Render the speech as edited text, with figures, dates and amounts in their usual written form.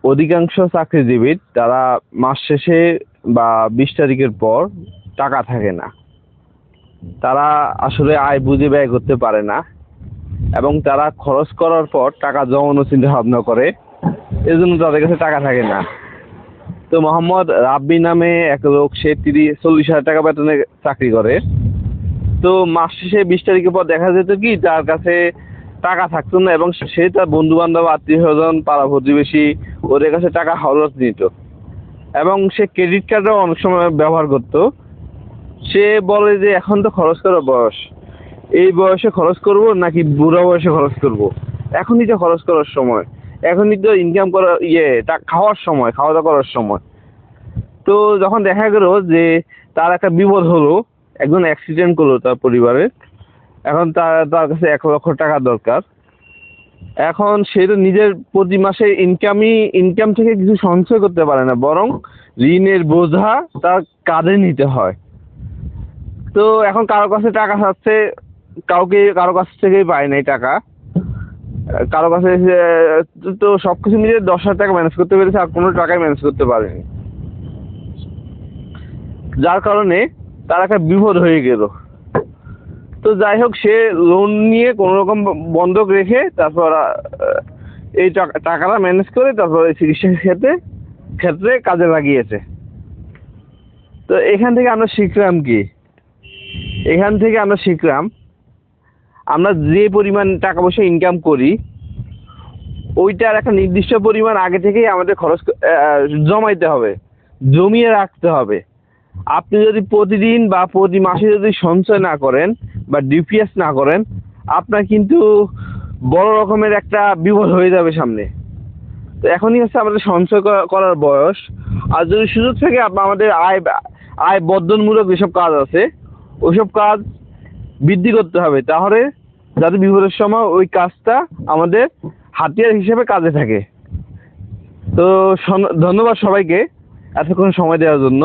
অধিকাংশ চাকরিজীবীর তারা মাস শেষে বা 20 তারিখের পর টাকা থাকে না। তারা আসলে আয় বুঝে ব্যয় করতে পারে না এবং তারা খরচ করার পর টাকা জমানোর চিন্তা ভাবনা করে, এজন্য তাদের কাছে টাকা থাকে না। তো মোহাম্মদ রাব্বি নামে এক লোক, সে 40,000 টাকা বেতনে চাকরি করে। তো মাস শেষে 20 তারিখের পর দেখা যেত কি তার কাছে টাকা থাকতো না এবং সে তার বন্ধু বান্ধব, আত্মীয় স্বজন, পাড়া প্রতিবেশী ওদের কাছে টাকা হাওলাত নিত এবং সে ক্রেডিট কার্ডও অনেক সময় ব্যবহার করত। সে বলে যে এখন তো খরচ করার বয়স, এই বয়সে খরচ করব নাকি বুড়া বয়সে খরচ করব? এখনই তো খরচ করার সময়, এখনই তো ইনকাম করার খাওয়ার সময়, খাওয়া দাওয়া করার সময়। তো যখন দেখা গেল যে তার একটা বিপদ হলো, একজন অ্যাক্সিডেন্ট করলো তার পরিবারে, এখন তার কাছে 1,00,000 টাকা দরকার। এখন সে তো নিজের প্রতি মাসে ইনকাম থেকে কিছু সঞ্চয় করতে পারে না, বরং ঋণের বোঝা তার কাঁধে নিতে হয়। তো এখন কারো কাছে টাকা চাচ্ছে, কারো কাছ থেকেই পায় নাই টাকা। কারো কাছে তো সবকিছু মিলে 10,000 টাকা ম্যানেজ করতে পেরেছে, আর কোনো টাকাই ম্যানেজ করতে পারেনি। যার কারণে তার একটা বিপদ হয়ে গেল। তো যাই হোক, সে লোন নিয়ে কোনো রকম বন্ধক রেখে তারপর এই টাকাটা ম্যানেজ করে তারপর চিকিৎসা ক্ষেত্রে কাজে লাগিয়েছে। তো এখান থেকে আমরা শিখলাম কি? এখান থেকে আমরা শিখলাম, আমরা যে পরিমাণ টাকা পয়সা ইনকাম করি ওইটার একটা নির্দিষ্ট পরিমাণ আগে থেকেই আমাদের খরচ জমাইতে হবে, জমিয়ে রাখতে হবে। আপনি যদি প্রতিদিন বা প্রতি মাসে যদি সঞ্চয় না করেন বা ডিপিএস না করেন, আপনার কিন্তু বড় রকমের একটা বিপদ হয়ে যাবে সামনে। তো এখনই হচ্ছে আমাদের সঞ্চয় করার বয়স। আর যদি সুযোগ থাকে আমাদের আয় বর্ধনমূলক যেসব কাজ আছে ওইসব কাজ বৃদ্ধি করতে হবে, তাহলে যাতে বিপদের সময় ওই কাজটা আমাদের হাতিয়ার হিসেবে কাজে থাকে। তো ধন্যবাদ সবাইকে এতক্ষণ সময় দেওয়ার জন্য।